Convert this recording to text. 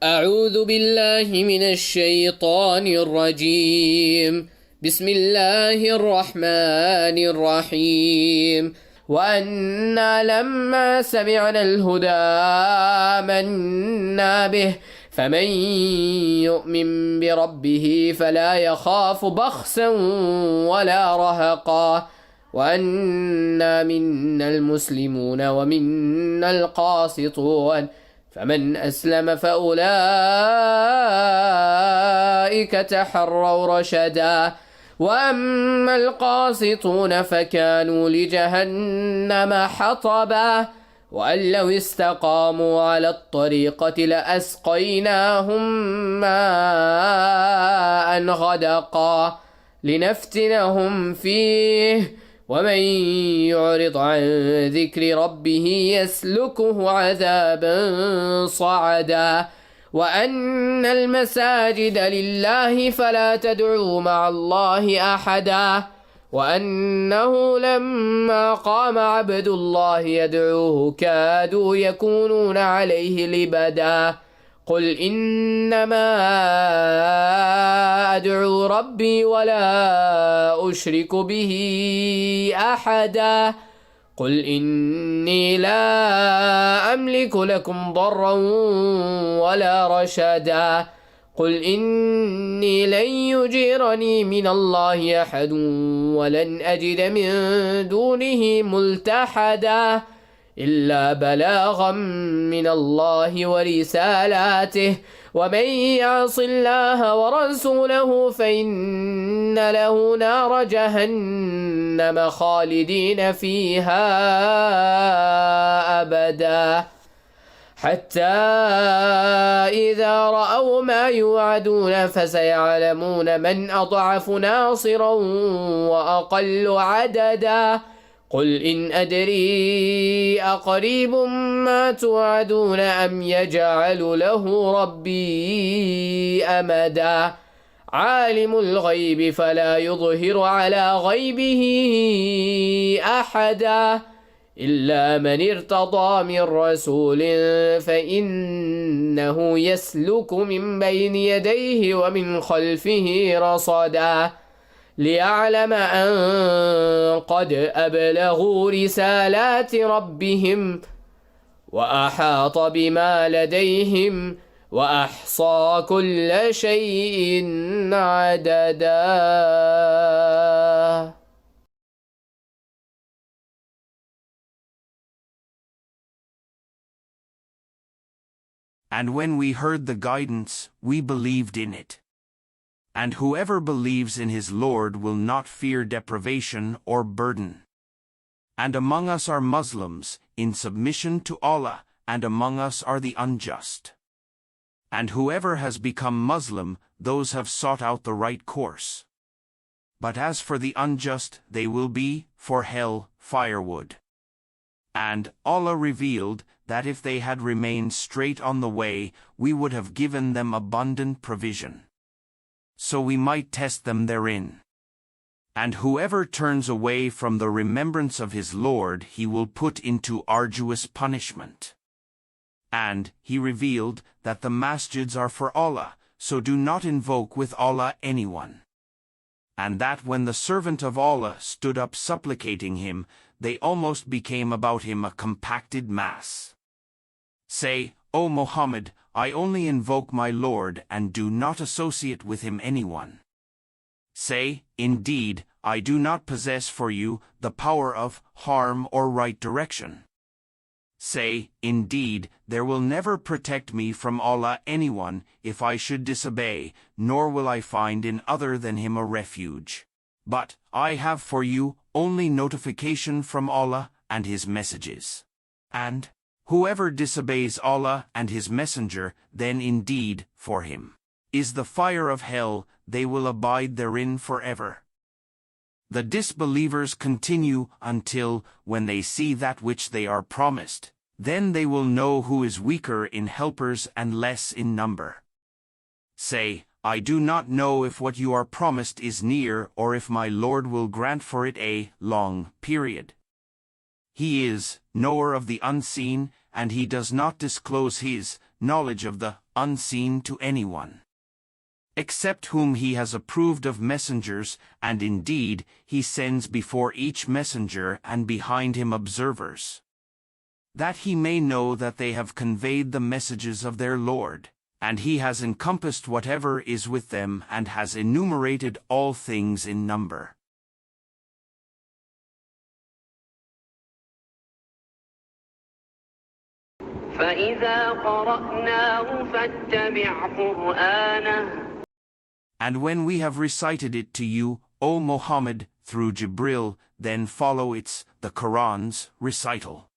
أعوذ بالله من الشيطان الرجيم. بسم الله الرحمن الرحيم. وأنا لما سمعنا الهدى آمنا به فمن يؤمن بربه فلا يخاف بخسا ولا رهقا. وأنا منا المسلمون ومنا القاسطون فمن أسلم فأولئك تحروا رشدا. وأما القاسطون فكانوا لجهنم حطبا. وأن لو استقاموا على الطريقة لأسقيناهم ماء غدقا لنفتنهم فيه. ومن يعرض عن ذكر ربه يسلكه عذابا صعدا. وأن المساجد لله فلا تدعوا مع الله أحدا. وأنه لما قام عبد الله يدعوه كادوا يكونون عليه لبدا. قل إنما أدعو ربي ولا أشرك به أحدا. قل إني لا أملك لكم ضرا ولا رشدا. قل إني لن يجيرني من الله أحد ولن أجد من دونه ملتحدا إلا بلاغا من الله ورسالاته. ومن يعص الله ورسوله فإن له نار جهنم خالدين فيها أبدا حتى إذا رأوا ما يوعدون فسيعلمون من أضعف ناصرا وأقل عددا. قل إن أدري أقريب ما توعدون أم يجعل له ربي أمدا. عالم الغيب فلا يظهر على غيبه أحدا إلا من ارتضى من رسول فإنه يسلك من بين يديه ومن خلفه رصدا ليعلم أن قد أبلغوا رسالات ربهم وأحاط بما لديهم وأحصى كل شيء عددا. And when we heard the guidance, we believed in it. And whoever believes in his Lord will not fear deprivation or burden. And among us are Muslims, in submission to Allah, and among us are the unjust. And whoever has become Muslim, those have sought out the right course. But as for the unjust, they will be, for hell, firewood. And Allah revealed that if they had remained straight on the way, we would have given them abundant provision, so we might test them therein. And whoever turns away from the remembrance of his Lord, he will put into arduous punishment. And he revealed that the masjids are for Allah, so do not invoke with Allah anyone. And that when the servant of Allah stood up supplicating him, they almost became about him a compacted mass. Say, O Muhammad, I only invoke my Lord and do not associate with him anyone. Say, indeed, I do not possess for you the power of harm or right direction. Say, indeed, there will never protect me from Allah anyone if I should disobey, nor will I find in other than him a refuge. But I have for you only notification from Allah and his messages. And whoever disobeys Allah and his messenger, then indeed, for him is the fire of hell, they will abide therein forever. The disbelievers continue until, when they see that which they are promised, then they will know who is weaker in helpers and less in number. Say, I do not know if what you are promised is near or if my Lord will grant for it a long period. He is knower of the unseen, and he does not disclose his knowledge of the unseen to anyone, except whom he has approved of messengers, and indeed he sends before each messenger and behind him observers, that he may know that they have conveyed the messages of their Lord, and he has encompassed whatever is with them and has enumerated all things in number. فإذا قرأناه فاتبع قرآنه. And when we have recited it to you, O Muhammad, through Jibril, then follow the Quran's recital.